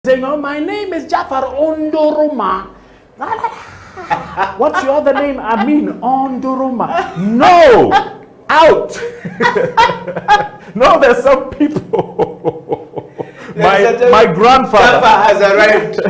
saying, oh, my name is Jafar Ondoroma. What's your other name? Amin Ondoroma. No! Out! No, there's some people. My grandfather Jafar has arrived.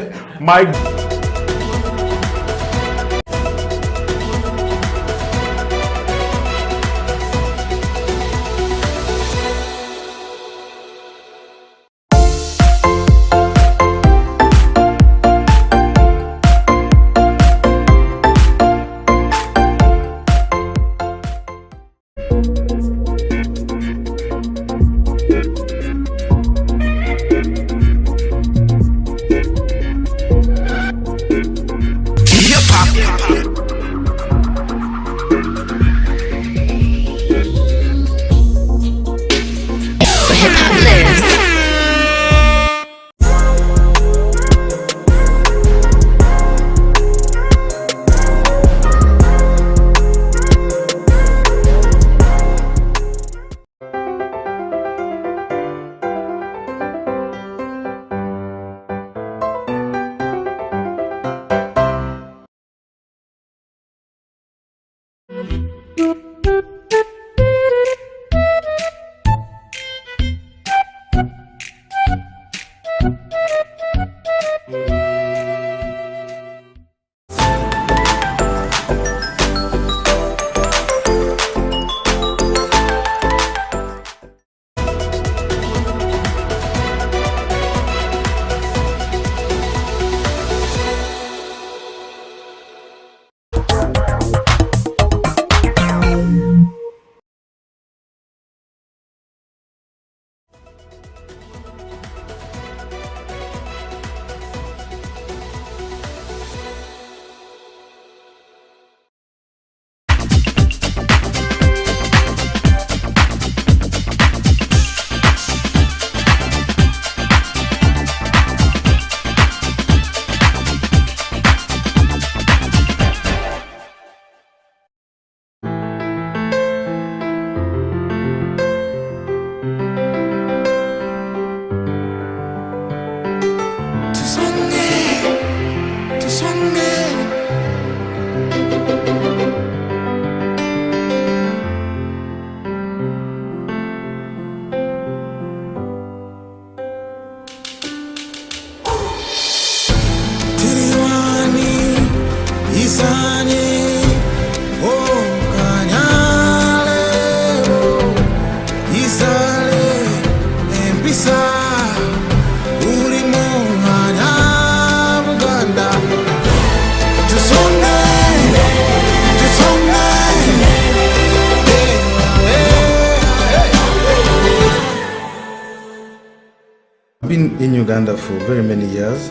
I've been in Uganda for very many years,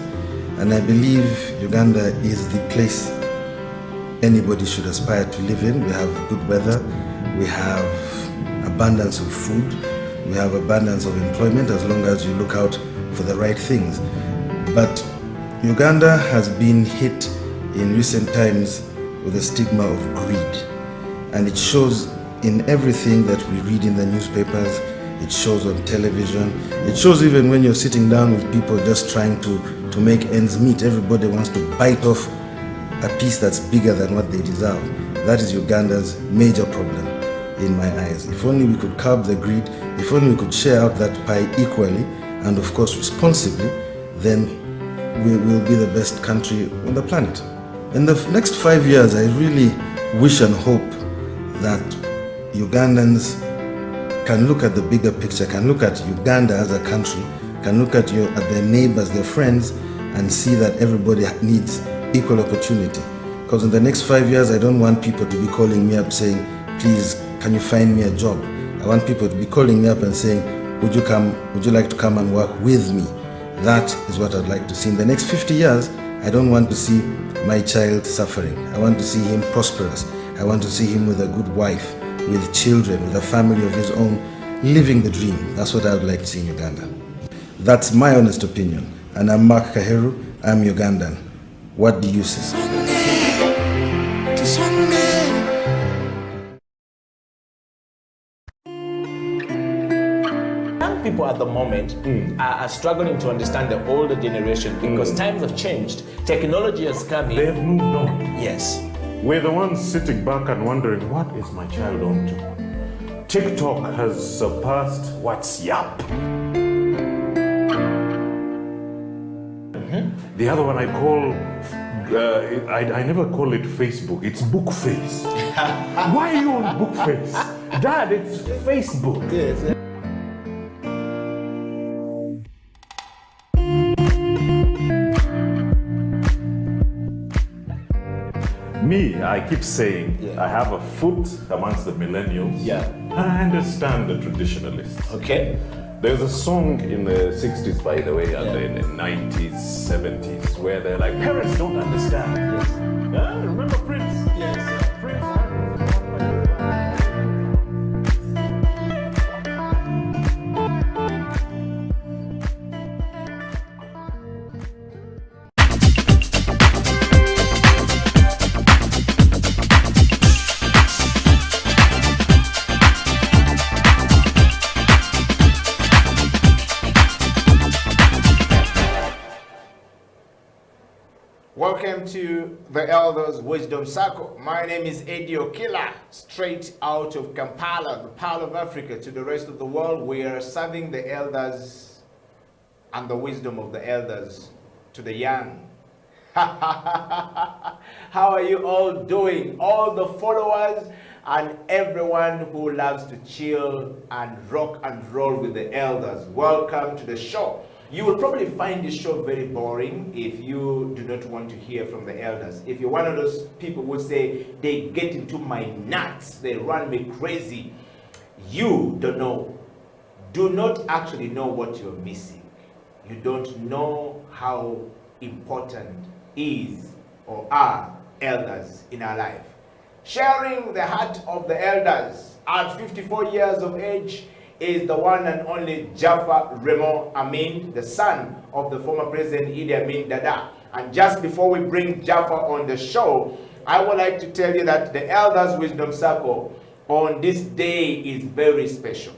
and I believe Uganda is the place anybody should aspire to live in. We have good weather, we have abundance of food, we have abundance of employment as long as you look out for the right things. But Uganda has been hit in recent times with the stigma of greed, and it shows in everything that we read in the newspapers. It shows on television. It shows even when you're sitting down with people just trying to make ends meet. Everybody wants to bite off a piece that's bigger than what they deserve. That is Uganda's major problem in my eyes. If only we could curb the greed, if only we could share out that pie equally and of course responsibly, then we will be the best country on the planet. In the next 5 years, I really wish and hope that Ugandans can look at the bigger picture, can look at Uganda as a country, can look at their neighbors, their friends, and see that everybody needs equal opportunity. Because in the next 5 years, I don't want people to be calling me up saying, please, can you find me a job? I want people to be calling me up and saying, would you like to come and work with me? That is what I'd like to see. In the next 50 years, I don't want to see my child suffering. I want to see him prosperous. I want to see him with a good wife, with children, with a family of his own, living the dream. That's what I would like to see in Uganda. That's my honest opinion. And I'm Mark Kaheru, I'm Ugandan. What do you say? Young people at the moment are struggling to understand the older generation because times have changed. Technology has come in. They've moved on. Yes. We're the ones sitting back and wondering, what is my child on to? TikTok has surpassed WhatsApp. The other one I call, I never call it Facebook, it's Bookface. Why are you on Bookface? Dad, it's Facebook. Yes. Me, I keep saying, I have a foot amongst the millennials. Yeah. I understand the traditionalists. Okay. There's a song in the 60s, by the way, and in the 90s, 70s, where they're like, parents don't understand. Yes. Remember Prince? Yes. Prince. Welcome to the Elders Wisdom Circle. My name is Eddie Okila, straight out of Kampala, the Pearl of Africa. To the rest of the world, we are serving the elders and the wisdom of the elders to the young. How are you all doing? All the followers and everyone who loves to chill and rock and roll with the elders. Welcome to the show. You will probably find this show very boring if you do not want to hear from the elders. If you're one of those people who say, they get into my nuts, they run me crazy, you don't know, do not actually know what you're missing. You don't know how important is or are elders in our life. Sharing the heart of the elders at 54 years of age is the one and only Jaffa Raymond Amin, the son of the former President Idi Amin Dada. And just before we bring Jaffa on the show, I would like to tell you that the Elders Wisdom Circle on this day is very special.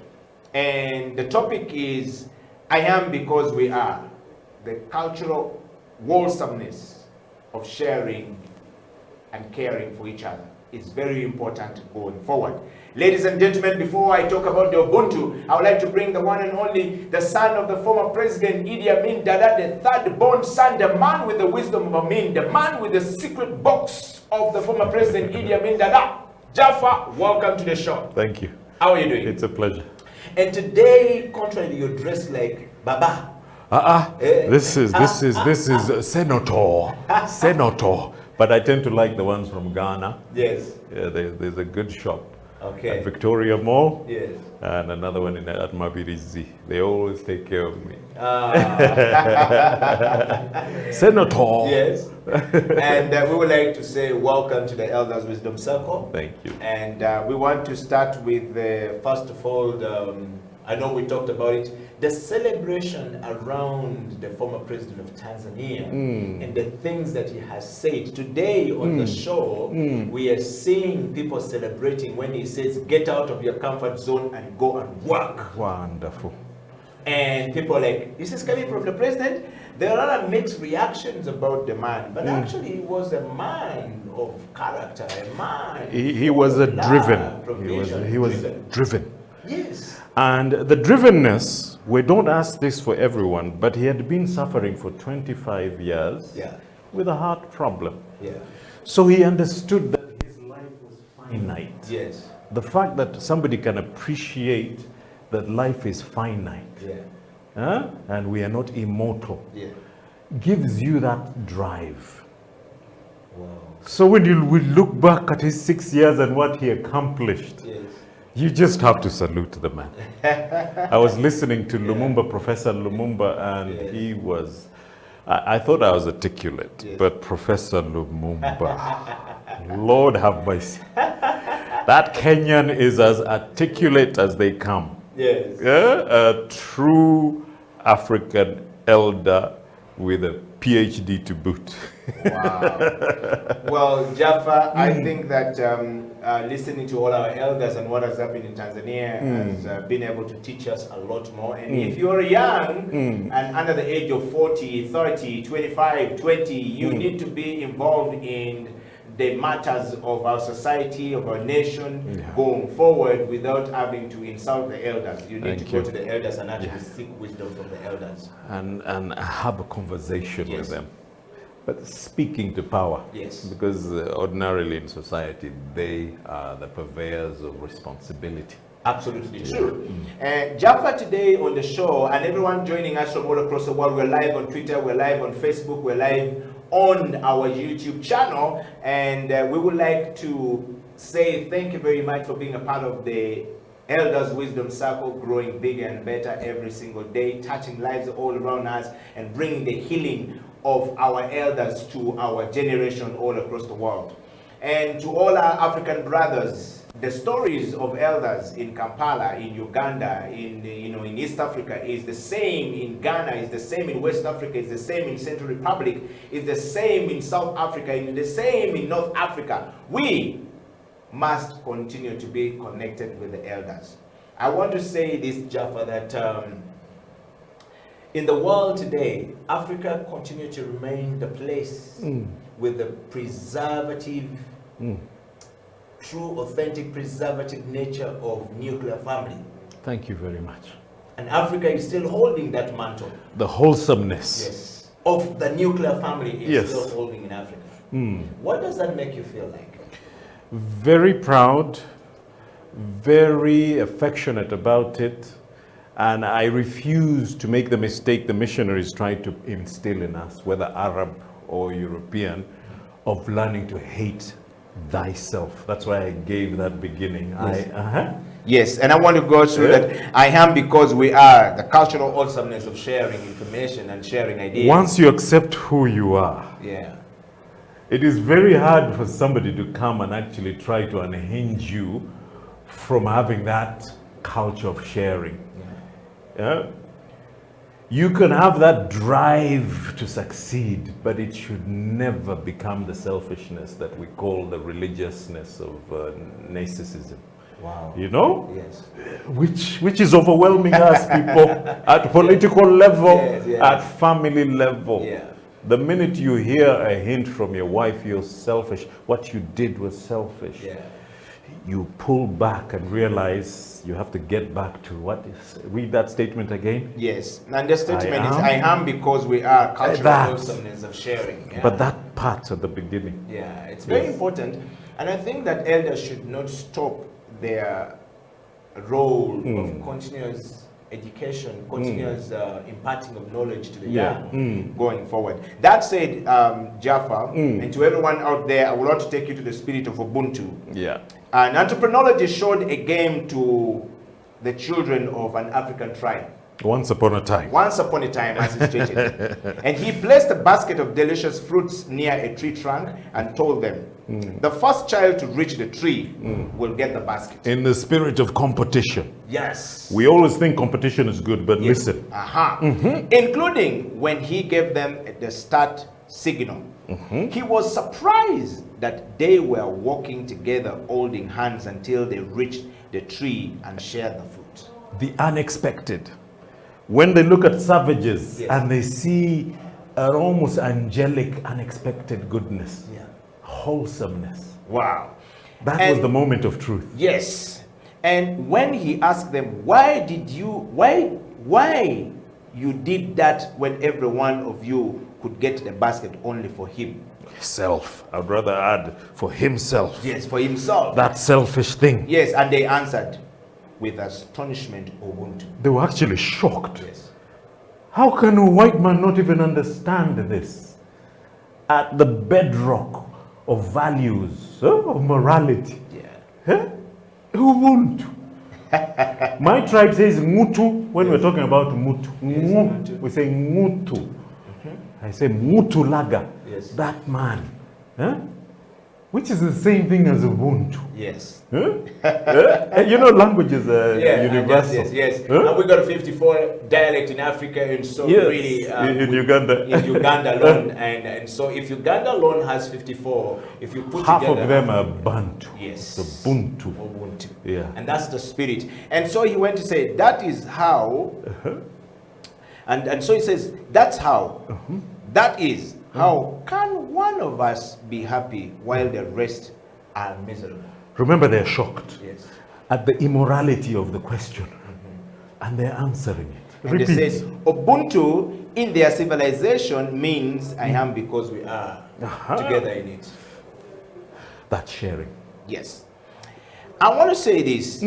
And the topic is, I am because we are. The cultural wholesomeness of sharing and caring for each other is very important going forward. Ladies and gentlemen, before I talk about the Ubuntu, I would like to bring the one and only, the son of the former President Idi Amin Dada, the third born son, the man with the wisdom of Amin, the man with the secret box of the former President Idi Amin Dada. Jaffa, welcome to the show. Thank you. How are you doing? It's a pleasure. And today, contrary, you're dressed like Baba. This is Senator. Senator. But I tend to like the ones from Ghana. Yes. Yeah, there's a good shop. Okay. At Victoria Mall. Yes. And another one at Mabirizi. They always take care of me. Senator. Yes. And we would like to say welcome to the Elders Wisdom Circle. Thank you. And we want to start with, first of all, I know we talked about it, the celebration around the former president of Tanzania and the things that he has said. Today on the show, we are seeing people celebrating when he says, get out of your comfort zone and go and work. Wonderful. And people are like, this is coming from the president. There are a lot of mixed reactions about the man, but actually he was a man of character, a man. He was a driven. He was driven. Yes. And the drivenness, we don't ask this for everyone, but he had been suffering for 25 years with a heart problem. Yeah. So he understood that his life was finite. Yes. The fact that somebody can appreciate that life is finite and we are not immortal gives you that drive. Wow. So when you look back at his 6 years and what he accomplished, you just have to salute the man. I was listening to Lumumba, Professor Lumumba, and he was, I thought I was articulate, but Professor Lumumba, Lord have mercy. That Kenyan is as articulate as they come. Yes. A true African elder with a PhD to boot. Wow. Well, Jaffa, I think that listening to all our elders and what has happened in Tanzania has been able to teach us a lot more. And if you're young and under the age of 40, 30, 25, 20, you need to be involved in the matters of our society, of our nation, going forward without having to insult the elders. You need to go to the elders and actually seek wisdom from the elders. And have a conversation with them. But speaking to power. Because ordinarily in society, they are the purveyors of responsibility. Absolutely true. Jaffa today on the show, and everyone joining us from all across the world, we're live on Twitter, we're live on Facebook, we're live on our YouTube channel, and we would like to say thank you very much for being a part of the Elders Wisdom Circle, growing bigger and better every single day, touching lives all around us and bringing the healing of our elders to our generation all across the world. And to all our African brothers, the stories of elders in Kampala, in Uganda, in East Africa is the same in Ghana, is the same in West Africa, is the same in Central Republic, is the same in South Africa, is the same in North Africa. We must continue to be connected with the elders. I want to say this, Jaffa, that in the world today, Africa continues to remain the place with the preservative, true, authentic, preservative nature of nuclear family. Thank you very much. And Africa is still holding that mantle. The wholesomeness of the nuclear family is still holding in Africa. What does that make you feel like? Very proud, very affectionate about it, and I refuse to make the mistake the missionaries tried to instill in us, whether Arab or European, of learning to hate thyself. That's why I gave that beginning. Yes, and I want to go through that. I am because we are, the cultural awesomeness of sharing information and sharing ideas. Once you accept who you are, it is very hard for somebody to come and actually try to unhinge you from having that culture of sharing. You can have that drive to succeed, but it should never become the selfishness that we call the religiousness of narcissism. Wow. You know? Yes. Which is overwhelming us, people, at political level, at family level. The minute you hear a hint from your wife, you're selfish, what you did was selfish. You pull back and realize you have to get back to what is, read that statement again. Yes, and the statement is, I am because we are cultural awesomeness of sharing. But that part at the beginning. It's very important. And I think that elders should not stop their role of continuous education, continuous imparting of knowledge to the young going forward. That said, Jaffa, and to everyone out there, I would want to take you to the spirit of Ubuntu. An anthropologist showed a game to the children of an African tribe. Once upon a time. Once upon a time, as it's stated. And he placed a basket of delicious fruits near a tree trunk and told them, the first child to reach the tree will get the basket. In the spirit of competition. Yes. We always think competition is good, but listen. Including when he gave them the start signal. He was surprised that they were walking together, holding hands until they reached the tree and shared the fruit. The unexpected. When they look at savages and they see an almost angelic, unexpected goodness, wholesomeness. Wow. That was the moment of truth. Yes. And when he asked them, why you did that when every one of you could get the basket only for him? Self. I'd rather add for himself. Yes, for himself. That selfish thing. Yes, and they answered with astonishment, Ubuntu. They were actually shocked. Yes. How can a white man not even understand this? At the bedrock of values, of morality. Ubuntu. My tribe says Mutu when we're talking about Mutu. Mutu. We say Mutu. I say Mutu Laga. That man. which is the same thing as Ubuntu. Yes. Huh? You know, languages are universal. Yes. Huh? And we got 54 dialect in Africa, and so really in Uganda. In Uganda alone, and so if Uganda alone has 54, if you put half together, of them are Bantu. Yes. It's Ubuntu. Ubuntu. Yeah. And that's the spirit. And so he went to say that is how. And so he says that's how. That is how can one of us be happy while the rest are miserable? Remember, they're shocked at the immorality of the question, and they're answering it. And Repeat. it says, Ubuntu in their civilization means I am because we are together in it. That's sharing. Yes. I want to say this,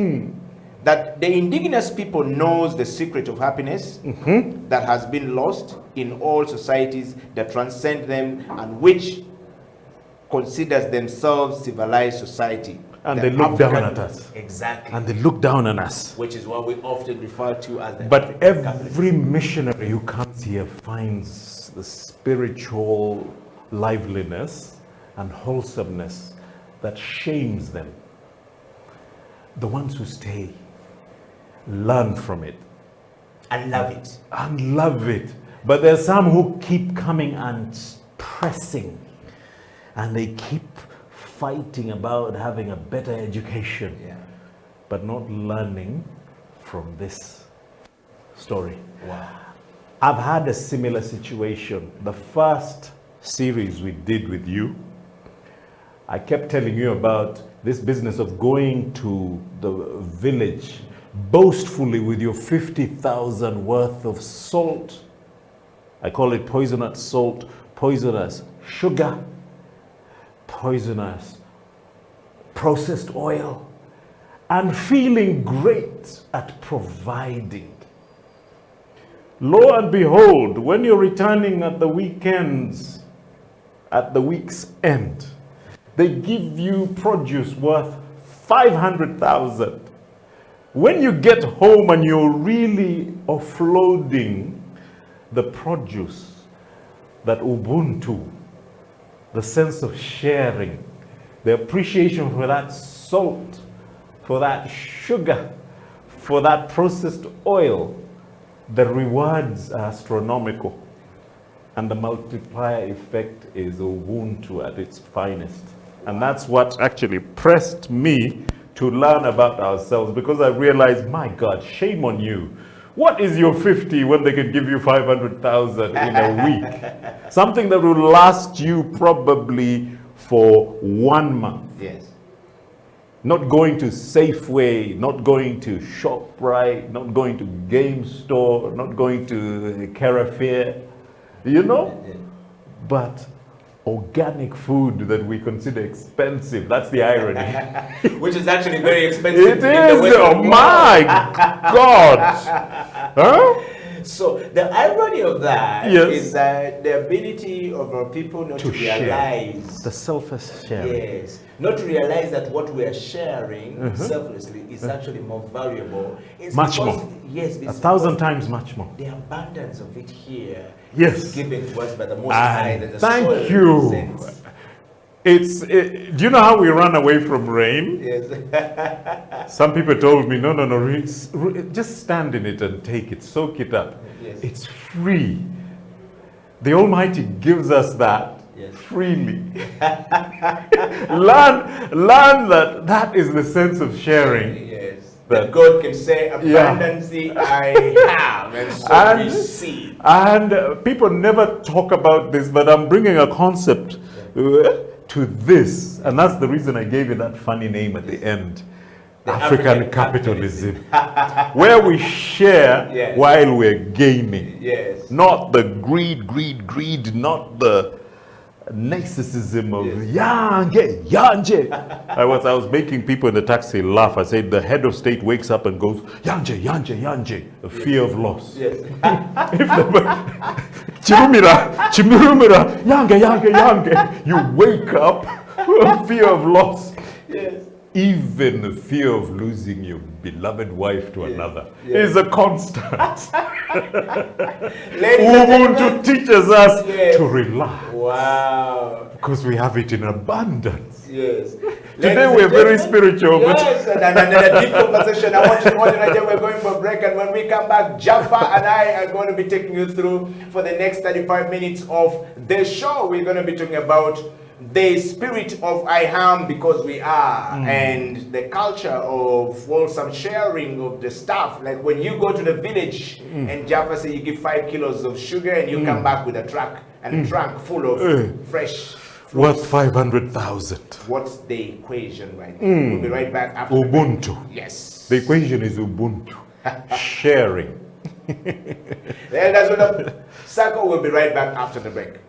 that the indigenous people knows the secret of happiness that has been lost in all societies that transcend them and which considers themselves civilized society. And they look down at us. Exactly. And they look down on us. Which is what we often refer to as the But African every missionary who comes here finds the spiritual liveliness and wholesomeness that shames them. The ones who stay learn from it. And love it. And love it. But there are some who keep coming and pressing. And they keep fighting about having a better education, but not learning from this story. Wow. I've had a similar situation. The first series we did with you, I kept telling you about this business of going to the village boastfully with your 50,000 worth of salt. I call it poisonous salt, poisonous sugar, poisonous processed oil, and feeling great at providing. Lo and behold, when you're returning at the weekends, at the week's end, they give you produce worth 500,000. When you get home and you're really offloading the produce, that Ubuntu, the sense of sharing, the appreciation for that salt, for that sugar, for that processed oil, the rewards are astronomical. And the multiplier effect is Ubuntu at its finest. And that's what actually pressed me to learn about ourselves, because I realized, my God, shame on you. What is your 50 when they can give you 500,000 in a week? Something that will last you probably for 1 month. Yes. Not going to Safeway, not going to ShopRite, not going to Game Store, not going to Carrefour, you know? But organic food that we consider expensive, that's the irony. Which is actually very expensive. It is, oh my God. Huh? So the irony of that is that the ability of our people not to realize the selfless sharing. Yes, not to realize that what we are sharing selflessly is actually more valuable. It's much more. Yes, 1,000 times much more. The abundance of it here is given to us by the Most High. That the thank you. Represents. Do you know how we run away from rain? Yes. Some people told me, no, just stand in it and take it, soak it up. Yes. It's free. The Almighty gives us that freely. learn that is the sense of sharing. Yes. That God can say, abundance I have, and so receive. And people never talk about this, but I'm bringing a concept to this, and that's the reason I gave it that funny name at the end. African capitalism, where we share while we're gaining. Yes. Not the greed, not the narcissism of yanje. I was making people in the taxi laugh. I said the head of state wakes up and goes yanje, a fear of loss. Yes. Chimurumira, yange. You wake up a fear of loss. Yes. Even the fear of losing your beloved wife to another is a constant. Ubuntu teaches us to rely Wow. Because we have it in abundance. Yes. Today we're very spiritual. Yes, and a deep conversation. I want you to know that we're going for a break, and when we come back, Jaffa and I are going to be taking you through for the next 35 minutes of the show. We're going to be talking about the spirit of I am because we are, and the culture of some sharing of the stuff. Like when you go to the village and Jaffa say you give 5 kilos of sugar and you come back with a truck and a trunk full of fresh fruits. Worth 500,000. What's the equation right there? We'll be right back after Ubuntu. Yes. The equation is Ubuntu. Sharing. The elders with the circle will be right back after the break.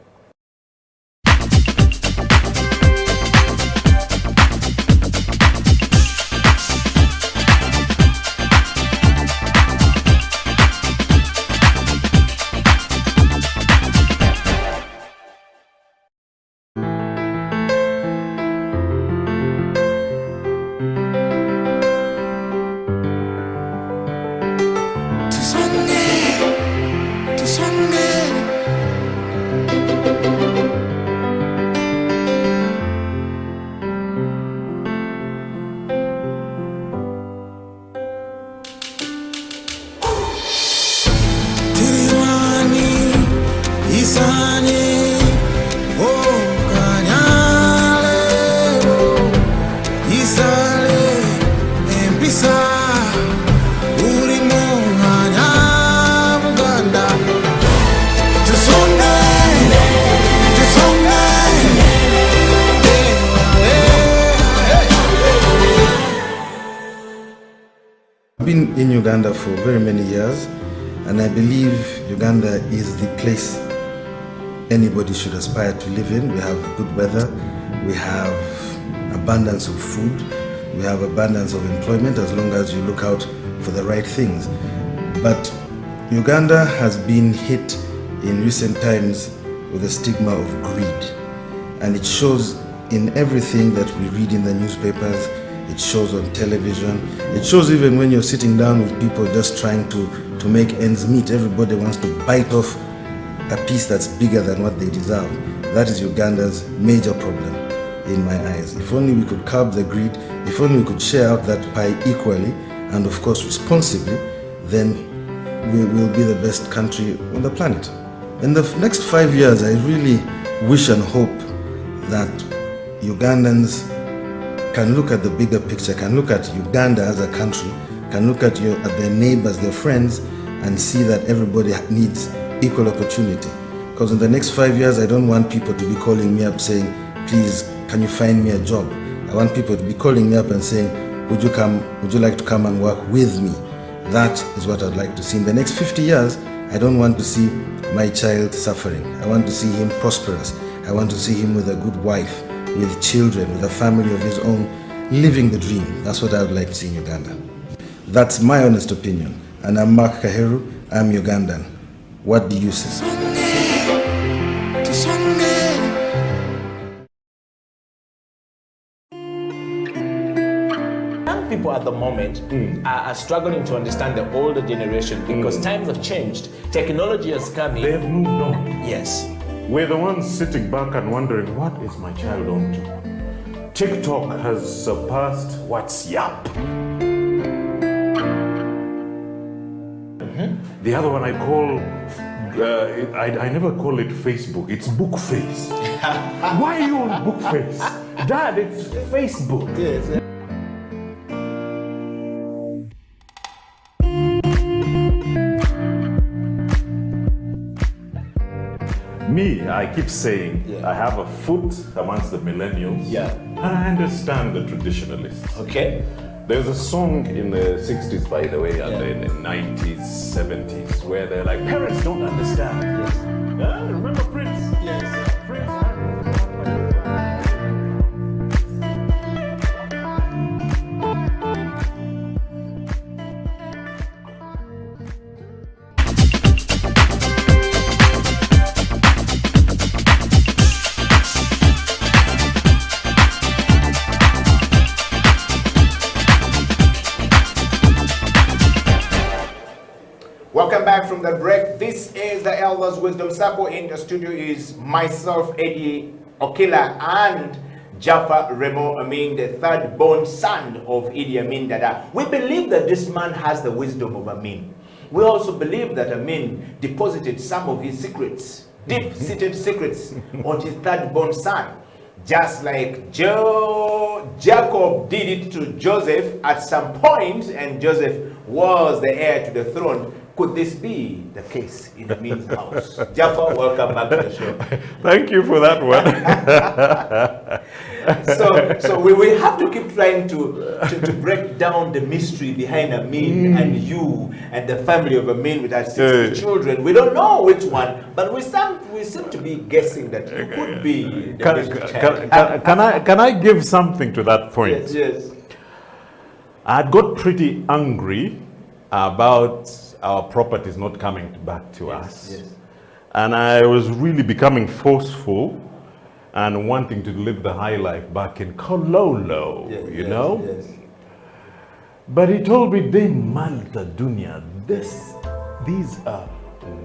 I've been in Uganda for very many years, and I believe Uganda is the place anybody should aspire to live in. We have good weather, we have abundance of food, we have abundance of employment as long as you look out for the right things. But Uganda has been hit in recent times with a stigma of greed, and it shows in everything that we read in the newspapers. It shows on television. It shows even when you're sitting down with people just trying to make ends meet. Everybody wants to bite off a piece that's bigger than what they deserve. That is Uganda's major problem in my eyes. If only we could curb the greed, if only we could share out that pie equally and of course responsibly, then we will be the best country on the planet. In the next 5 years, I really wish and hope that Ugandans can look at the bigger picture, can look at Uganda as a country, can look at their neighbors, their friends, and see that everybody needs equal opportunity. Because in the next 5 years, I don't want people to be calling me up saying, please, can you find me a job? I want people to be calling me up and saying, would you like to come and work with me? That is what I'd like to see. In the next 50 years, I don't want to see my child suffering. I want to see him prosperous. I want to see him with a good wife, with children, with a family of his own, living the dream. That's what I would like to see in Uganda. That's my honest opinion. And I'm Mark Kaheru, I'm Ugandan. What do you say? Young people at the moment are struggling to understand the older generation because times have changed. Technology has come in. They've moved on. Yes. We're the ones sitting back and wondering, what is my child on to? TikTok has surpassed WhatsApp. The other one I call, I never call it Facebook, it's Bookface. Why are you on Bookface? Dad, it's Facebook. Yes. Me, I keep saying, I have a foot amongst the millennials. Yeah. And I understand the traditionalists. Okay. There's a song in the 60s, by the way, and in the 90s, 70s, where they're like, parents don't understand. Yes. Remember Prince? Yes. Prince. Welcome back from the break. This is the Elders Wisdom Circle. In the studio is myself, Eddie Okila, and Jaffa Remo Amin, the third born son of Idi Amin Dada. We believe that this man has the wisdom of Amin. We also believe that Amin deposited some of his secrets, deep-seated secrets, on his third born son. Just like Jacob did it to Joseph at some point, and Joseph was the heir to the throne. Could this be the case in Amin's house? Jaffa, welcome back to the show. Thank you for that one. So we have to keep trying to break down the mystery behind Amin and you and the family of Amin with our 60 children. We don't know which one, but we seem to be guessing that you could be the mystery child. Can I give something to that point? Yes. I got pretty angry about our properties not coming back to us. Yes. And I was really becoming forceful and wanting to live the high life back in Kololo, you know? Yes. But he told me, "De Malta Dunya, these are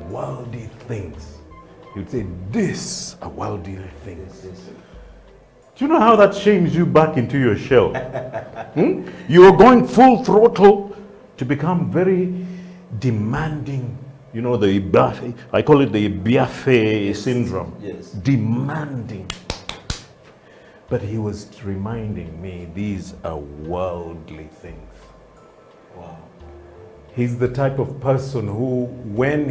worldly things." He would say, "These are worldly things." Yes. Do you know how that shames you back into your shell? You're going full throttle to become very demanding. You know, I call it the Biafre syndrome. Yes. Demanding. But he was reminding me, these are worldly things. Wow. He's the type of person who, when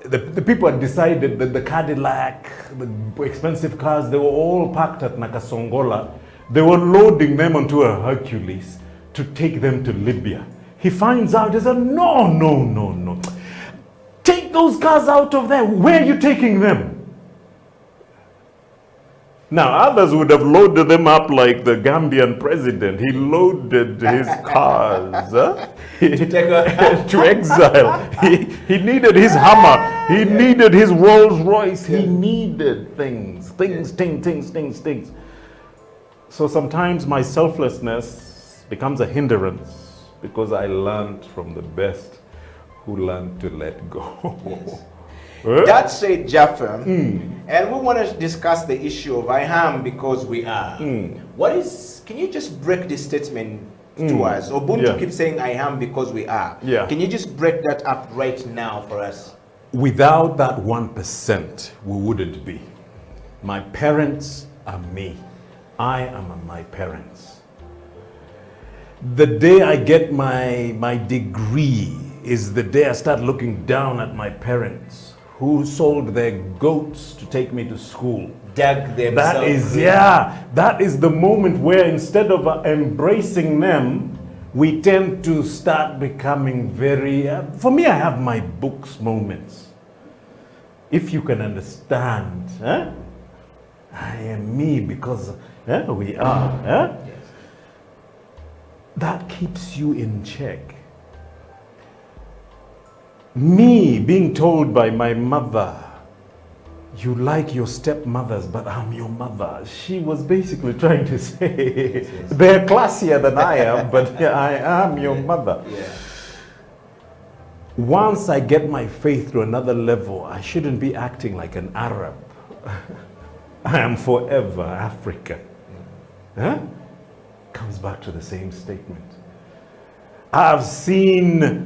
the people had decided that the Cadillac, the expensive cars, they were all parked at Nakasongola. They were loading them onto a Hercules to take them to Libya. He finds out, he said, no. Take those cars out of there. Where are you taking them? Now, others would have loaded them up like the Gambian president. He loaded his cars to exile. He needed his hammer. He needed his Rolls Royce. He needed things. So sometimes my selflessness becomes a hindrance, because I learned from the best who learned to let go. Yes. That said, Jaffa, and we want to discuss the issue of I am because we are. Can you just break this statement to us? Ubuntu keeps saying I am because we are. Yeah. Can you just break that up right now for us? Without that 1%, we wouldn't be. My parents are me. I am my parents. The day I get my degree is the day I start looking down at my parents who sold their goats to take me to school. Dug themselves. That is the moment where instead of embracing them, we tend to start becoming very, for me, I have my books moments. If you can understand, I am me because we are. Yes. That keeps you in check. Me being told by my mother, you like your stepmothers, but I'm your mother. She was basically trying to say, they're classier than I am, but I am your mother. Yeah. Once I get my faith to another level, I shouldn't be acting like an Arab. I am forever African. Comes back to the same statement. I've seen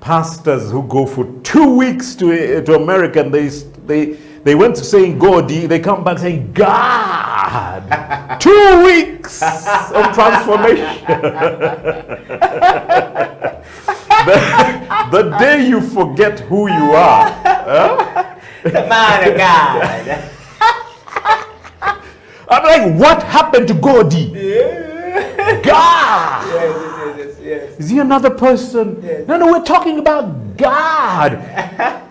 pastors who go for 2 weeks to America, and they went to saying God, they come back saying God. 2 weeks of transformation. the day you forget who you are, the man of God. I'm like, what happened to Godi? God! Yes. Is he another person? Yes. No, we're talking about God.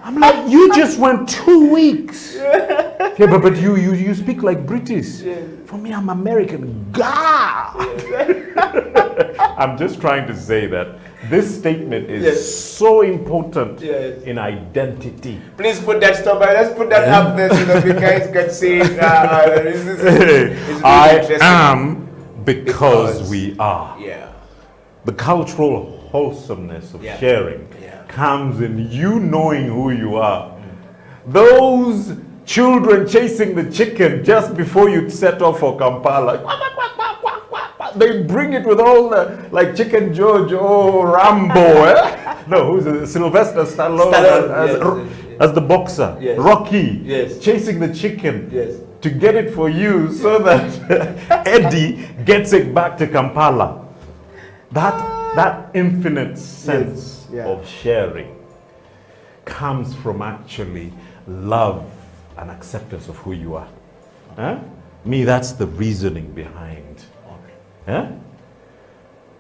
I'm like, you just went 2 weeks. Yeah, but you speak like British. Yes. For me, I'm American. God! Yes. I'm just trying to say that this statement is so important in identity. Please put that stop. Let's put that up there so that you guys can see it. I am because we are. Yeah. The cultural wholesomeness of sharing comes in you knowing who you are. Those children chasing the chicken just before you set off for Kampala, they bring it with all the, like Chicken George or Rambo, no, who's it? Sylvester Stallone, as the boxer, yes. Rocky, yes. chasing the chicken, yes. to get it for you so that Eddie gets it back to Kampala. That infinite sense yes. yeah. of sharing comes from actually love and acceptance of who you are. Huh? Me, that's the reasoning behind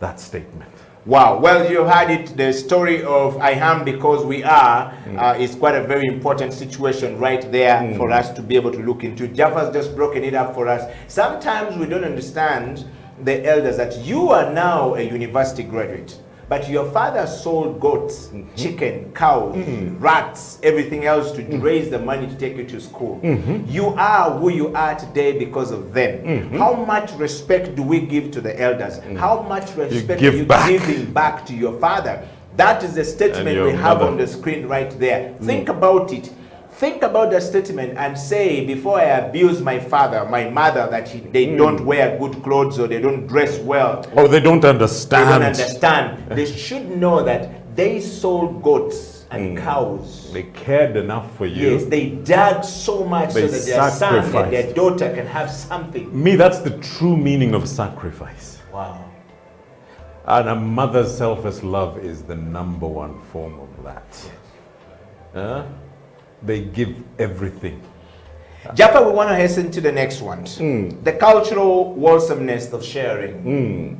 that statement. Wow. Well, you heard it. The story of I am because we are is quite a very important situation right there for us to be able to look into. Jaffa's just broken it up for us. Sometimes we don't understand the elders that you are now a university graduate, but your father sold goats, chicken, cows, rats, everything else to raise the money to take you to school. You are who you are today because of them. How much respect do we give to the elders? How much respect are you giving back to your father? That is the statement we have on the screen right there. Think about it. Think about the statement and say, before I abuse my father, my mother, that they don't wear good clothes or they don't dress well. Or they don't understand. They don't understand. They should know that they sold goats and cows. They cared enough for you. Yes, they dug so much so that their son and their daughter can have something. Me, that's the true meaning of sacrifice. Wow. And a mother's selfless love is the #1 form of that. They give everything. Jaffa, we want to hasten to the next one. The cultural wholesomeness of sharing.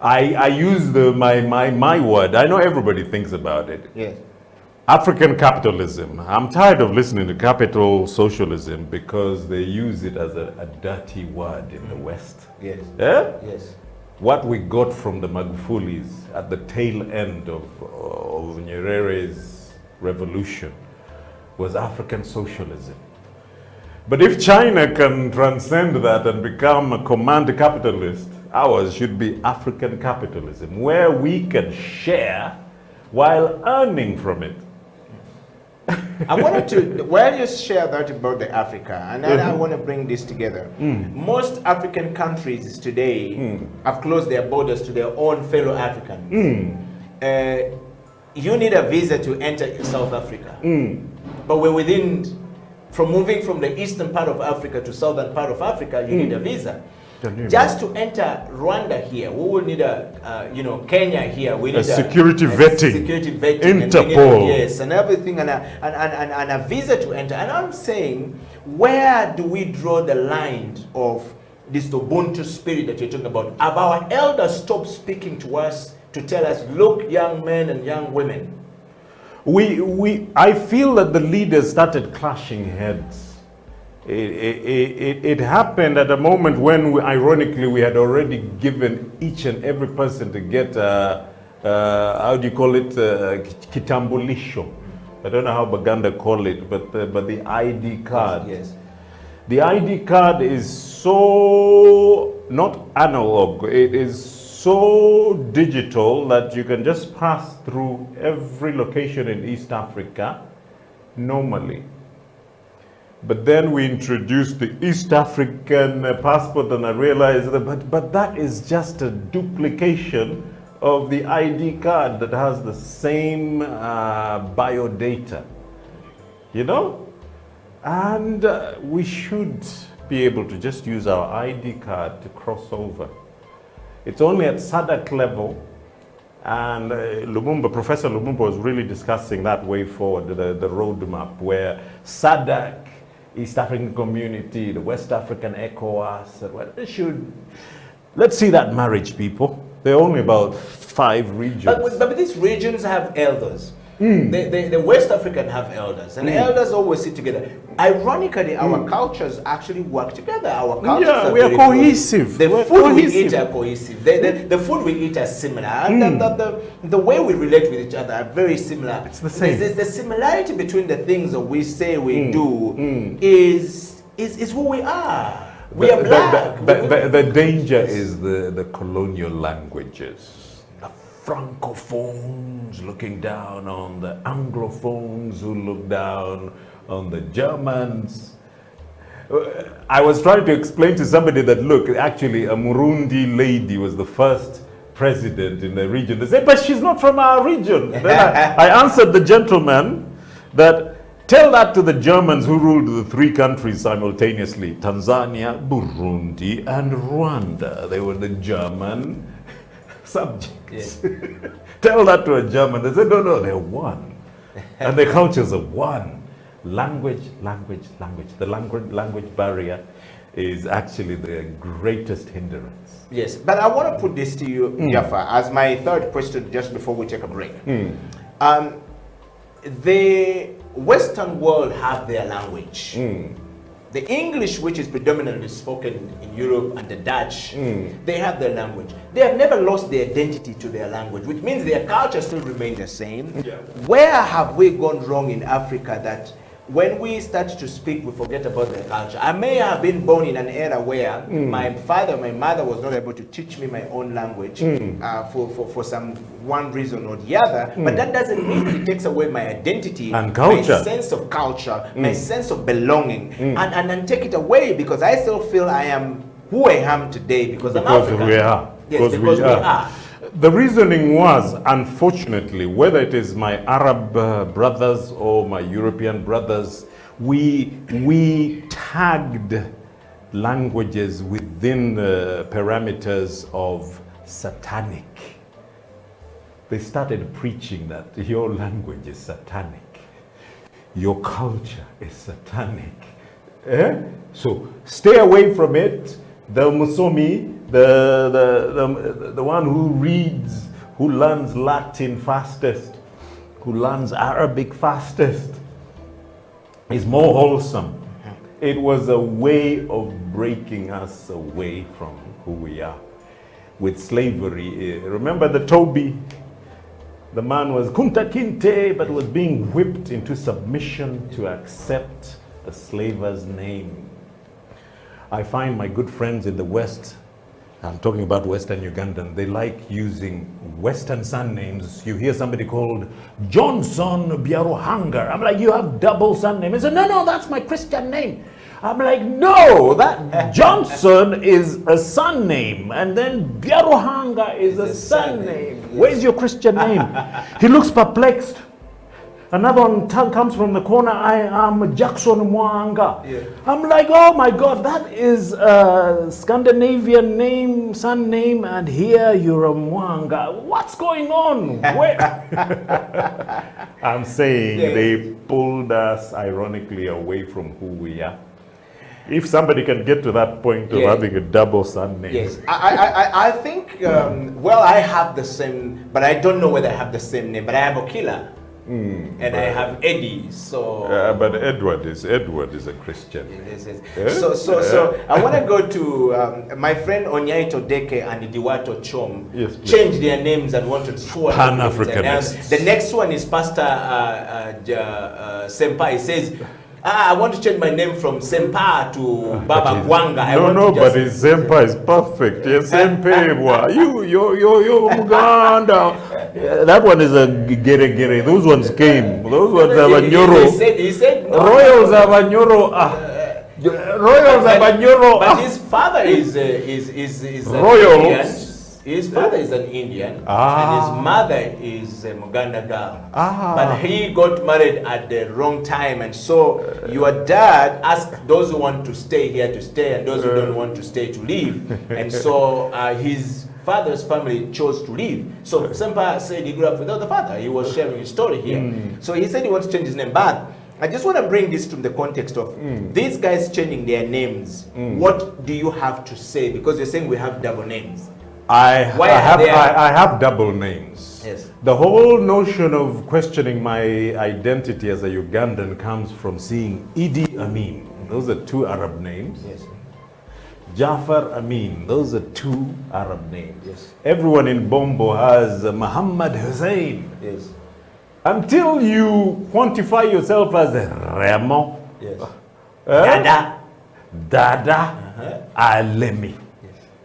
I use my word. I know everybody thinks about it. Yes. African capitalism. I'm tired of listening to capital socialism because they use it as a dirty word in the West. Yes. Yes. What we got from the Magufulis at the tail end of Nyerere's revolution was African socialism. But if China can transcend that and become a command capitalist, ours should be African capitalism, where we can share while earning from it. I wanted to, while you share that about the Africa, and then I want to bring this together. Most African countries today have closed their borders to their own fellow Africans. You need a visa to enter South Africa. But we're from moving from the eastern part of Africa to southern part of Africa, you need a visa. Just to enter Rwanda here, we will need Kenya here. We need security vetting. Security vetting. Interpol. Yes, and everything, and a visa to enter. And I'm saying, where do we draw the line of this Ubuntu spirit that you're talking about? Have our elders stopped speaking to us to tell us, look, young men and young women? I feel that the leaders started clashing heads. It happened at a moment when, ironically, we had already given each and every person to get, how do you call it, kitambulisho. I don't know how Baganda call it, but the ID card. Yes. The ID card is so, not analog, it is so digital that you can just pass through every location in East Africa normally. But then we introduced the East African passport, and I realized that, but that is just a duplication of the ID card that has the same biodata, you know? And we should be able to just use our ID card to cross over. It's only at SADC level, and Professor Lumumba was really discussing that way forward, the roadmap, where SADC, East African Community, the West African ECOWAS, let's see that marriage, people. There are only about 5 regions. But these regions have elders. The West African have elders, and elders always sit together. Ironically, our cultures actually work together. Our cultures are we are cohesive. The food we eat are cohesive. The food we eat are similar. And the way we relate with each other are very similar. It's the same. The similarity between the things that we say we do is who we are. We are black. The danger is the colonial languages. Francophones looking down on the Anglophones who look down on the Germans. I was trying to explain to somebody that, look, actually a Murundi lady was the first president in the region. They said, but she's not from our region. Then I answered the gentleman that, tell that to the Germans who ruled the 3 countries simultaneously, Tanzania, Burundi, and Rwanda. They were the German subjects. Yeah. Tell that to a German. They said, no, no, they're one. And their cultures are one. Language. The language barrier is actually the greatest hindrance. Yes, but I want to put this to you, Jaffa, as my third question just before we take a break. The Western world have their language. The English, which is predominantly spoken in Europe, and the Dutch, they have their language. They have never lost their identity to their language, which means their culture still remains the same. Yeah. Where have we gone wrong in Africa that when we start to speak, we forget about their culture? I may have been born in an era where my father, my mother was not able to teach me my own language for some one reason or the other, but that doesn't mean it takes away my identity and culture, my sense of culture, my sense of belonging, and take it away, because I still feel I am who I am today because I'm African. We are. Yes, because we are. The reasoning was, unfortunately, whether it is my Arab brothers or my European brothers, we tagged languages within the parameters of satanic. They started preaching that your language is satanic, your culture is satanic. So stay away from it. The Musomi, the one who reads, who learns Latin fastest, who learns Arabic fastest, is more wholesome. It was a way of breaking us away from who we are. With slavery, remember the Toby? The man was Kunta Kinte, but was being whipped into submission to accept a slaver's name. I find my good friends in the West, I'm talking about Western Ugandan, they like using Western son names. You hear somebody called Johnson Biaruhanga. I'm like, you have double son name. They say, no, that's my Christian name. I'm like, no, that Johnson is a son name, and then Biaruhanga is a son name. Yes. Where's your Christian name? He looks perplexed. Another one comes from the corner, I am Jackson Mwanga. Yeah. I'm like, oh my God, that is a Scandinavian name, son name, and here you're a Mwanga. What's going on? I'm saying they pulled us, ironically, away from who we are. If somebody can get to that point of having a double son name. Yes, I think, well, I have the same, but I don't know whether I have the same name, but I have Okila. And I have Eddie, so... but Edward is a Christian. Yes. So I want to go to my friend Onyaito Deke and Diwato Chom. Yes, change their names and want to swear. Pan-Africanists. The next one is Pastor Senpai. He says, I want to change my name from Sempa to Baba Gwanga. No, but his Sempa is perfect. Yes, Sempa. Yo, Muganda. That one is a gere. Those ones came. Those ones are Banyoro. He said no. Royals are Banyoro. Royals are Banyoro. But his father is Royals. His father is an Indian, and his mother is a Muganda girl. But he got married at the wrong time, and so your dad asked those who want to stay here to stay, and those who don't want to stay to leave. And so his father's family chose to leave. So Sempa said he grew up without the father. He was sharing his story here. So he said he wants to change his name. But I just want to bring this to the context of these guys changing their names. What do you have to say? Because you're saying we have double names. I have double names. Yes. The whole notion of questioning my identity as a Ugandan comes from seeing Idi Amin. Those are two Arab names. Yes. Jafar Amin. Those are two Arab names. Yes. Everyone in Bombo has Muhammad Hussein. Yes. Until you quantify yourself as Remo. Yes. Dada. Alemi.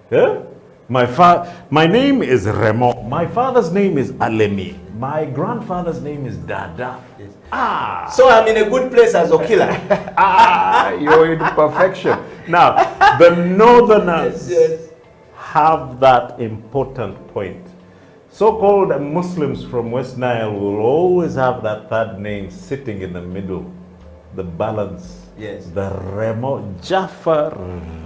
Yes. My name is Remo. My father's name is Alemi. My grandfather's name is Dada. Yes. Ah. So I'm in a good place as Okila. You're in perfection. Now, the Northerners have that important point. So-called Muslims from West Nile will always have that third name sitting in the middle, the balance. Yes. The Remo, Jafar,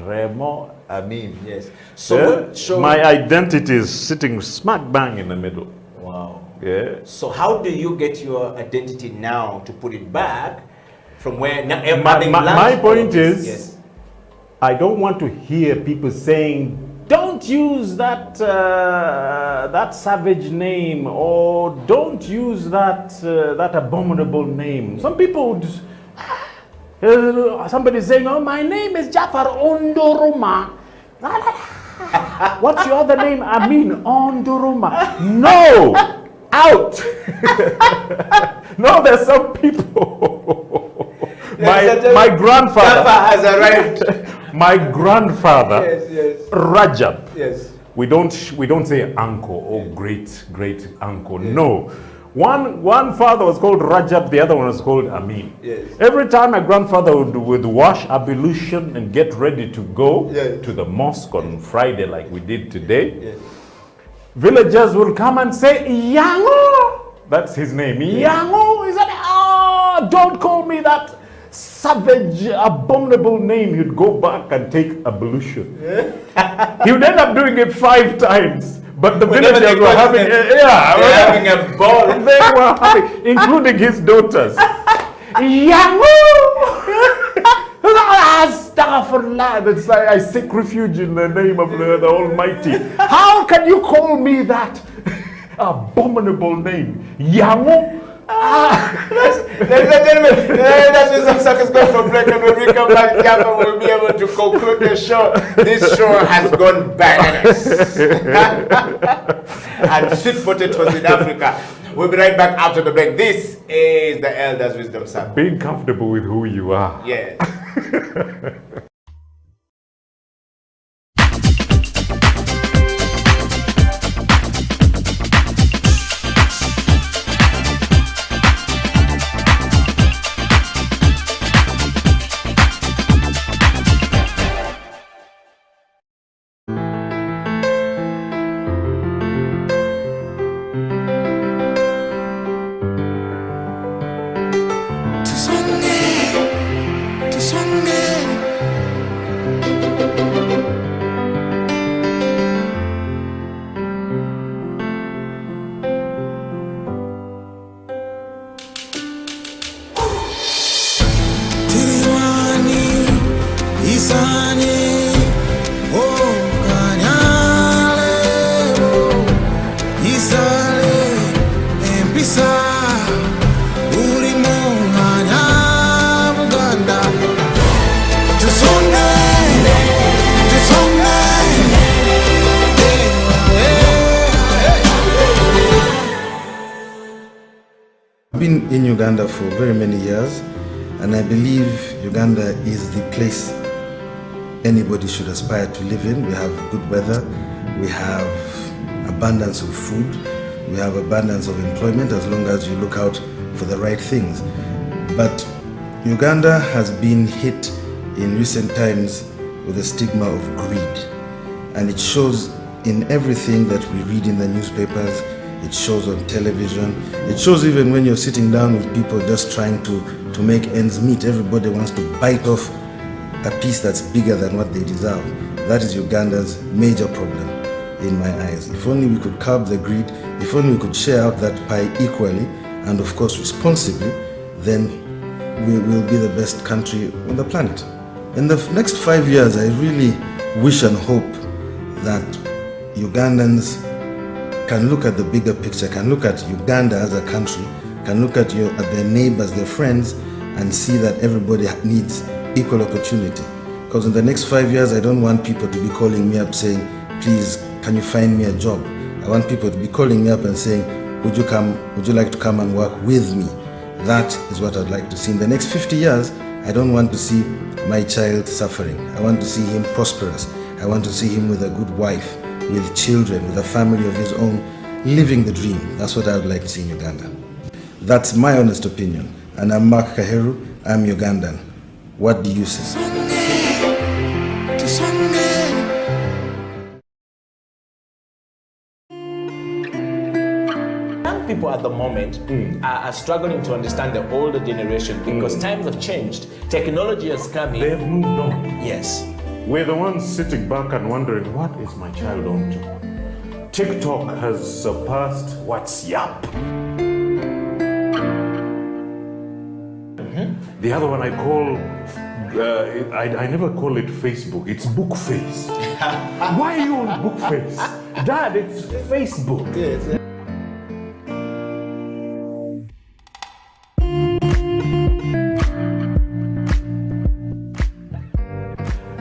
Remo, Amin. Yes. So my identity is sitting smack bang in the middle. Wow. Yeah. So how do you get your identity now to put it back from where now? My point is, yes, I don't want to hear people saying, don't use that that savage name, or don't use that that abominable name. Some people would just, somebody saying, oh, my name is Jafar Ondoroma. What's your other name? Amin Ondoroma. No, out. No, there's some people. My grandfather Jafar has arrived. My grandfather, yes. Rajab. Yes. We don't say uncle or great uncle. Yes. No. One father was called Rajab, the other one was called Amin. Yes. Every time my grandfather would wash ablution and get ready to go to the mosque on Friday like we did today, villagers will come and say, Yango! That's his name. Yango! He said, don't call me that savage, abominable name. He'd go back and take ablution. He would end up doing it 5 times. But the villagers were having, having a ball. They were having, including his daughters. Astaghfirullah. That's like, I seek refuge in the name of the Almighty. How can you call me that abominable name? Yango? Ladies and gentlemen, that's where some suckers go for break, and when we come back, Jaffa will be able to conclude the show. This show has gone bananas. And sweet potatoes in Africa. We'll be right back after the break. This is the Elders Wisdom Circle. Being comfortable with who you are. Yes. I've been in Uganda for very many years, and I believe Uganda is the place anybody should aspire to live in. We have good weather, we have abundance of food, we have abundance of employment as long as you look out for the right things. But Uganda has been hit in recent times with a stigma of greed, and it shows in everything that we read in the newspapers. It shows on television. It shows even when you're sitting down with people just trying to make ends meet. Everybody wants to bite off a piece that's bigger than what they deserve. That is Uganda's major problem in my eyes. If only we could curb the greed, if only we could share out that pie equally and of course responsibly, then we will be the best country on the planet. In the next 5 years, I really wish and hope that Ugandans can look at the bigger picture, can look at Uganda as a country, can look at their neighbors, their friends, and see that everybody needs equal opportunity. Because in the next 5 years, I don't want people to be calling me up saying, please, can you find me a job? I want people to be calling me up and saying, would you like to come and work with me? That is what I'd like to see. In the next 50 years, I don't want to see my child suffering. I want to see him prosperous. I want to see him with a good wife. with children, with a family of his own, living the dream. That's what I would like to see in Uganda. That's my honest opinion. And I'm Mark Kaheru, I'm Ugandan. What do you say? People at the moment are struggling to understand the older generation because times have changed. Technology has come in. They have moved on. Yes. We're the ones sitting back and wondering, what is my child on to? TikTok has surpassed WhatsApp. The other one I call, I never call it Facebook, it's Bookface. Why are you on Bookface? Dad, it's Facebook. Yes.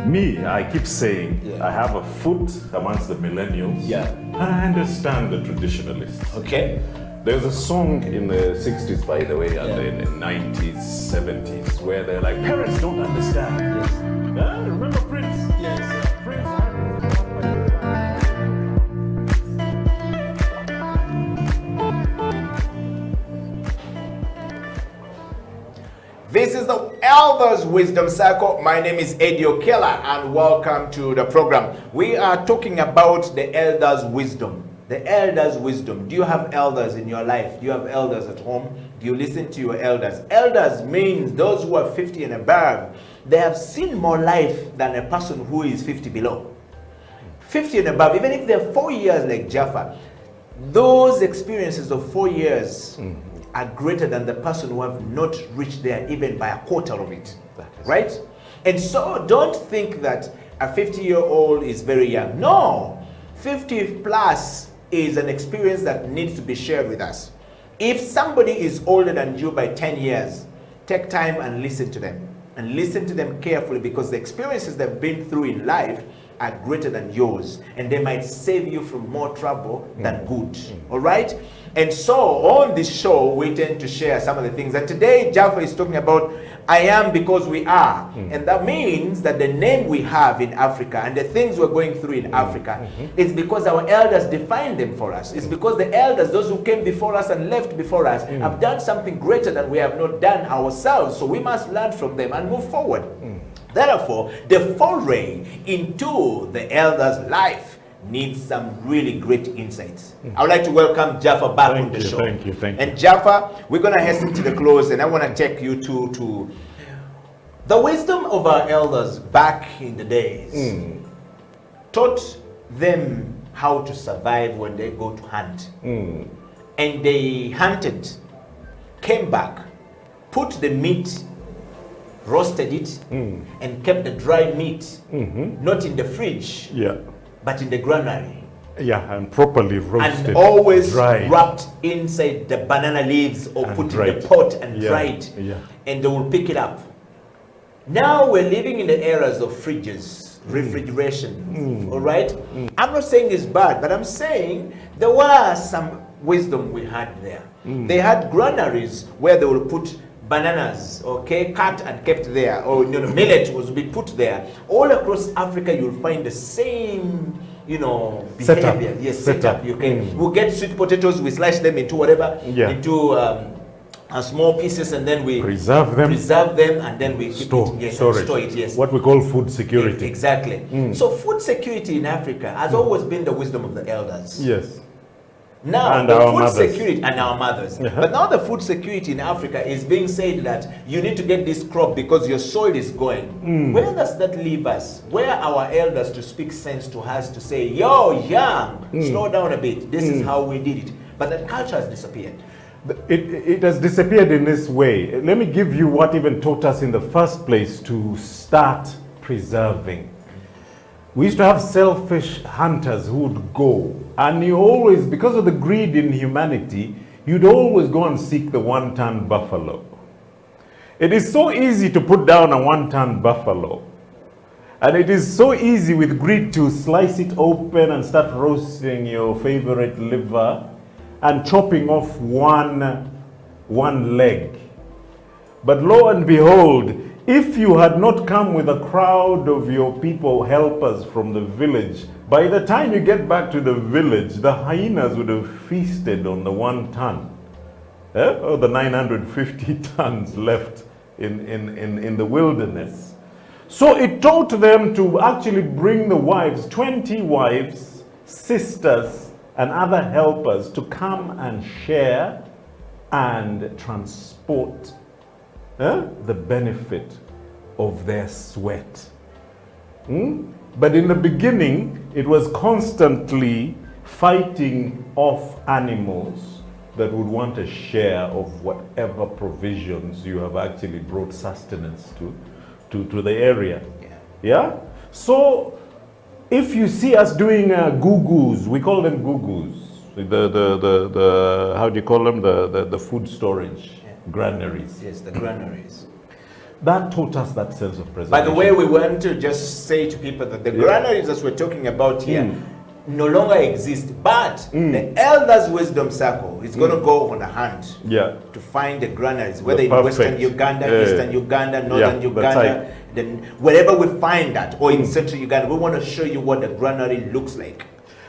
Me, I keep saying, I have a foot amongst the millennials. Yeah. And I understand the traditionalists. Okay. There's a song in the 60s, by the way, and in the 90s, 70s, where they're like, parents don't understand. Yes. Remember Prince? Yes. Prince. This is the Elders Wisdom Circle. My name is Eddie Okela and welcome to the program. We are talking about the elders' wisdom. The elders' wisdom. Do you have elders in your life? Do you have elders at home? Do you listen to your elders? Elders means those who are 50 and above. They have seen more life than a person who is 50 below. 50 and above, even if they're 4 years like Jaffa, those experiences of 4 years are greater than the person who have not reached there even by a quarter of it, right? And so don't think that a 50-year-old is very young. No, 50 plus is an experience that needs to be shared with us. If somebody is older than you by 10 years, take time and listen to them. And listen to them carefully because the experiences they've been through in life are greater than yours. And they might save you from more trouble than good. All right? And so on this show, we tend to share some of the things. And today, Jaffa is talking about I am because we are. And that means that the name we have in Africa and the things we're going through in Africa is because our elders defined them for us. It's because the elders, those who came before us and left before us, have done something greater than we have not done ourselves. So we must learn from them and move forward. Therefore, the foray into the elders' life needs some really great insights. I would like to welcome Jaffa back on the show. Thank you. And Jaffa, we're going to hasten to the close, and I want to take you to the wisdom of our elders back in the days. Taught them how to survive when they go to hunt. And they hunted, came back, put the meat, roasted it, and kept the dry meat, not in the fridge, but in the granary. And properly roasted. And always dried. wrapped inside the banana leaves or put in the pot and dried. And they will pick it up. Now we're living in the eras of fridges, refrigeration, all right? I'm not saying it's bad, but I'm saying there was some wisdom we had there. They had granaries where they will put bananas, okay, cut and kept there, or millet was be put there. All across Africa, you'll find the same, behavior. Yes, setup. You can. We'll get sweet potatoes, we slice them into whatever, into small pieces, and then we preserve them, and then we store it. Yes, what we call food security. Exactly. So food security in Africa has always been the wisdom of the elders. Yes. Now and the our food mothers. security and our mothers. But now the food security in Africa is being said that you need to get this crop because your soil is going. Where does that leave us? Where are our elders to speak sense to us to say, yo, young, slow down a bit. This is how we did it. But that culture has disappeared. It has disappeared in this way. Let me give you what even taught us in the first place to start preserving. We used to have selfish hunters who would go, and you always, because of the greed in humanity, you'd always go and seek the one-ton buffalo. It is so easy to put down a one-ton buffalo. And it is so easy with greed to slice it open and start roasting your favorite liver and chopping off one leg. But lo and behold, if you had not come with a crowd of your people, helpers from the village, by the time you get back to the village, the hyenas would have feasted on the 1 ton, or the 950 tons left in the wilderness. So it taught them to actually bring the wives, 20 wives, sisters, and other helpers to come and share and transport the benefit of their sweat. But in the beginning, it was constantly fighting off animals that would want a share of whatever provisions you have actually brought sustenance to the area. Yeah? So if you see us doing gugus, we call them gugus. The how do you call them? The food storage granaries. Yes, the granaries. That taught us that sense of preservation. By the way, we want to just say to people that the granaries that we're talking about here no longer exist, but the elders' wisdom circle is going to go on a hunt to find the granaries, whether in Western Uganda, Eastern Uganda, Northern Uganda, then wherever we find that, or in Central Uganda, we want to show you what the granary looks like.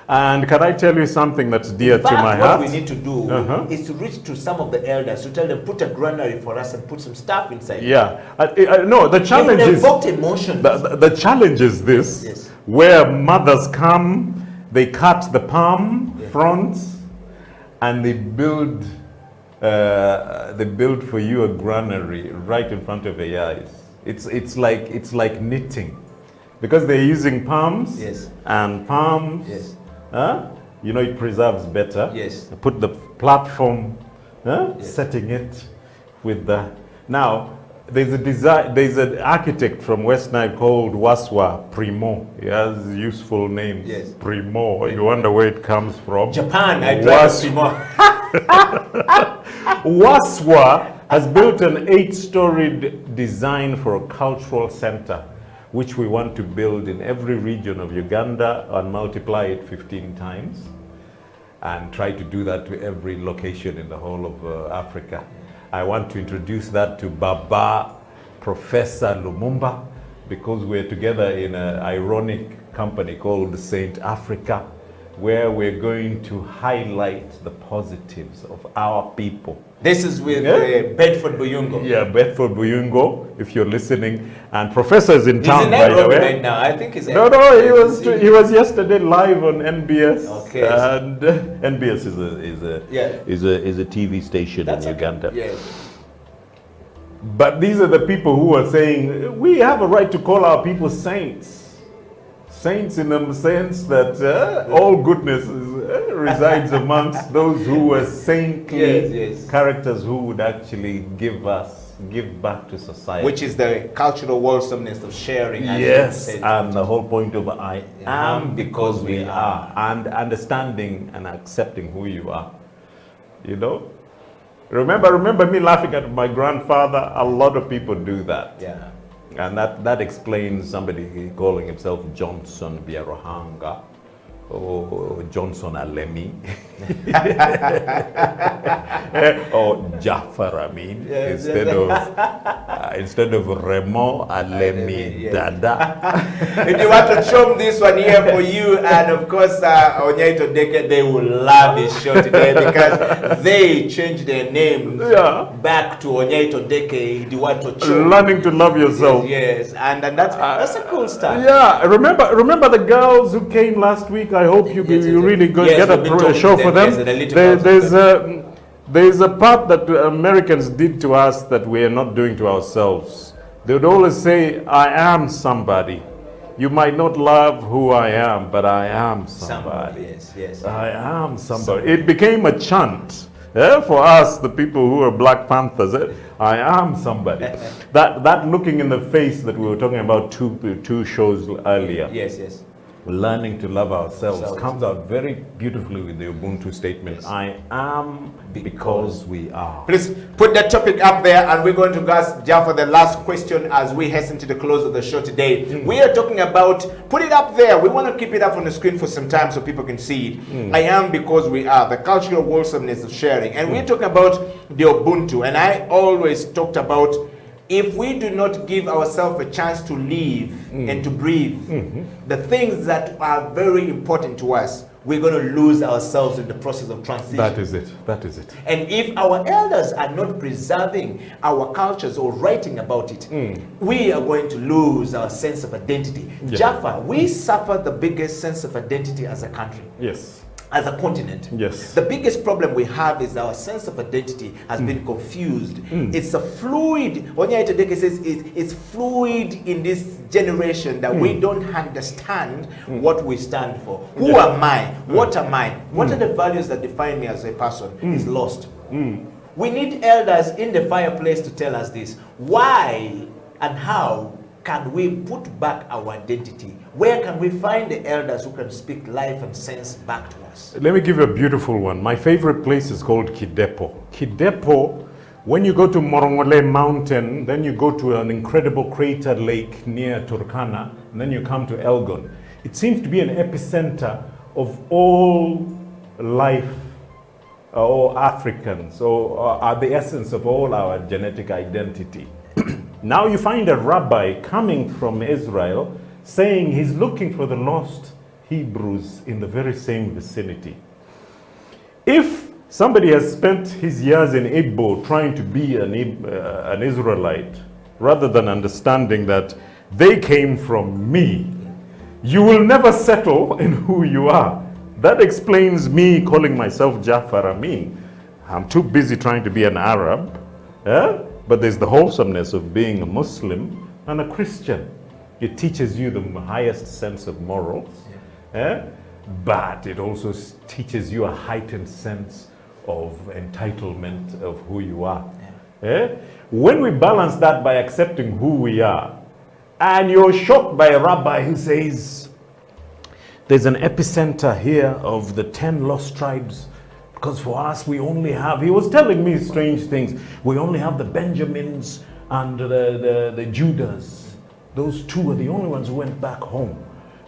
And can I tell you something that's dear to my heart? What we need to do is to reach to some of the elders to tell them, put a granary for us and put some stuff inside. Yeah. No, the challenge is... The challenge is this, where mothers come, they cut the palm fronds, and they build for you a granary right in front of your eyes. It's like knitting, because they're using palms and palms. You know, it preserves better. Put the platform, setting it with the... Now, there's an architect from West Nile called Waswa Primo. He has useful names. Primo. You wonder where it comes from. Japan. I drive Primo. Waswa has built an 8-storied design for a cultural center, which we want to build in every region of Uganda and multiply it 15 times and try to do that to every location in the whole of Africa. I want to introduce that to Baba Professor Lumumba, because we're together in an ironic company called Saint Africa, where we're going to highlight the positives of our people. This is with Bedford Buyungo. Yeah, Bedford Buyungo, if you're listening. And Professor is in town, by the way. Right now. I think he's No, he was yesterday live on NBS. Okay. And NBS is a TV station in Uganda. But these are the people who are saying, we have a right to call our people saints. Saints in the sense that all goodness resides amongst those who were saintly characters who would actually give back to society. Which is the cultural wholesomeness of sharing. Yes, and the whole point of I am because we are. And understanding and accepting who you are. You know? Remember me laughing at my grandfather? A lot of people do that. Yeah. And that explains somebody calling himself Johnson Biarohanga or Johnson Alemi or Jafar Amin instead of Remo Alemi Dada. If you want to show this one here for you, and of course Onyaito Deke, they will love this show today because they changed their names back to Onyaito Deke. Learning to love yourself. Yes, and that's a cool stuff. Yeah, remember the girls who came last week. I hope you really get a show for them. There's a part that Americans did to us that we are not doing to ourselves. They would always say, I am somebody. You might not love who I am, but I am somebody. Yes. I am somebody. It became a chant for us, the people who are Black Panthers. I am somebody. That looking in the face that we were talking about two shows earlier. Yes. Learning to love ourselves comes out very beautifully with the Ubuntu statement. I am because we are. Please put that topic up there, and we're going to ask Jaffa the last question as we hasten to the close of the show today. We are talking about, put it up there. We want to keep it up on the screen for some time so people can see it. I am because we are, the cultural wholesomeness of sharing. And we're talking about the Ubuntu, and I always talked about if we do not give ourselves a chance to live and to breathe, the things that are very important to us, we're going to lose ourselves in the process of transition. That is it. That is it. And if our elders are not preserving our cultures or writing about it, we are going to lose our sense of identity. Yeah. Jaffa, we suffer the biggest sense of identity as a country. Yes. As a continent. Yes. The biggest problem we have is our sense of identity has been confused. It's a fluid, Onyaitedeke says it's fluid in this generation that we don't understand what we stand for. Who am I? What am I? What are the values that define me as a person? Is lost. We need elders in the fireplace to tell us this. Why and how can we put back our identity? Where can we find the elders who can speak life and sense back to us? Let me give you a beautiful one. My favorite place is called Kidepo. Kidepo, when you go to Morongole Mountain, then you go to an incredible crater lake near Turkana, and then you come to Elgon. It seems to be an epicenter of all life, all Africans, or the essence of all our genetic identity. Now you find a rabbi coming from Israel saying he's looking for the lost Hebrews in the very same vicinity. If somebody has spent his years in Igbo trying to be an Israelite, rather than understanding that they came from me, you will never settle in who you are. That explains me calling myself Jafar Amin. I'm too busy trying to be an Arab. But there's the wholesomeness of being a Muslim and a Christian. It teaches you the highest sense of morals, but it also teaches you a heightened sense of entitlement of who you are. When we balance that by accepting who we are, and you're shocked by a rabbi who says, there's an epicenter here of the 10 lost tribes, because for us, we only have, he was telling me strange things. We only have the Benjamins and the Judahs. Those two are the only ones who went back home.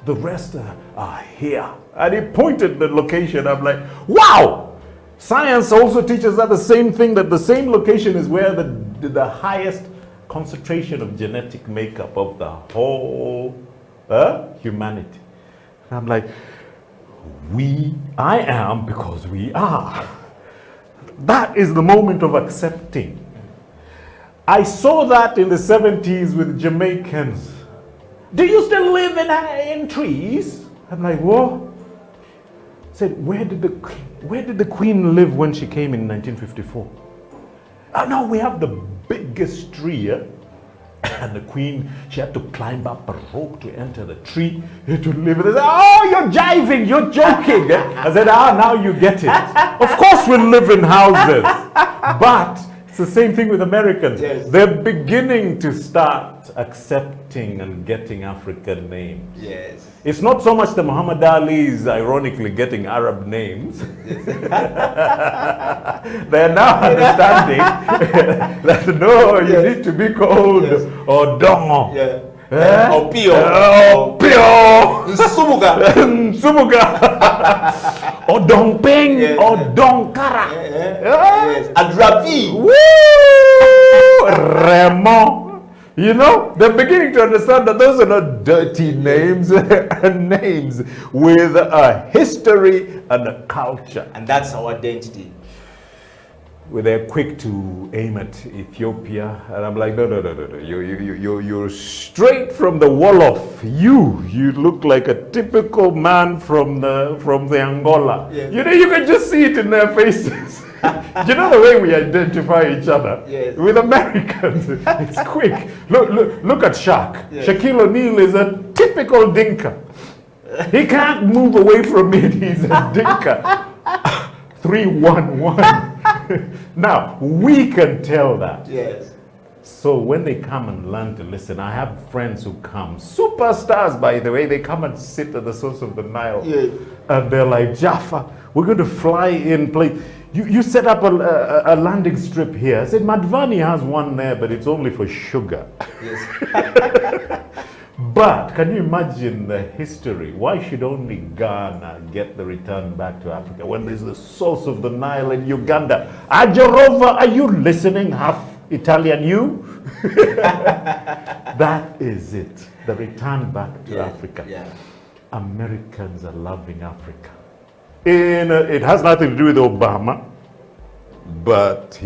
The rest are here. And he pointed the location. I'm like, wow! Science also teaches that the same thing, that the same location is where the highest concentration of genetic makeup of the whole humanity. And I'm like, I am because we are. That is the moment of accepting. I saw that in the 70s with Jamaicans. Do you still live in trees? I'm like, what? Said, where did the Queen live when she came in 1954? Oh no, we have the biggest tree here. And the Queen, she had to climb up a rope to enter the tree to live. They said, oh, you're jiving, you're joking. I said, now you get it. Of course we live in houses. But it's the same thing with Americans. Yes. They're beginning to start accepting and getting African names. Yes. It's not so much the Muhammad Ali's ironically getting Arab names. They're now understanding that no, you need to be called Odongo. Opio. Nsumuga. Odongpeng. Odonkara. Adrapi. Remo. You know, they're beginning to understand that those are not dirty names, names with a history and a culture. And that's our identity. Well, they're quick to aim at Ethiopia, and I'm like, no. You're straight from the Wolof. You look like a typical man from the Angola. Yes. You know, you can just see it in their faces. You know the way we identify each other? Yes. With Americans, it's quick. Look at Shaq. Yes. Shaquille O'Neal is a typical Dinka. He can't move away from it. He's a Dinka. 311. Now, we can tell that. Yes. So when they come and learn to listen, I have friends who come, superstars by the way, they come and sit at the source of the Nile. Yes. And they're like, Jaffa, we're going to fly in place. You set up a landing strip here. I said, Madvani has one there, but it's only for sugar. Yes. But can you imagine the history? Why should only Ghana get the return back to Africa when there's the source of the Nile in Uganda? Ajarova, are you listening? Half Italian you. That is it. The return back to Africa. Yeah. Americans are loving Africa. It has nothing to do with Obama, but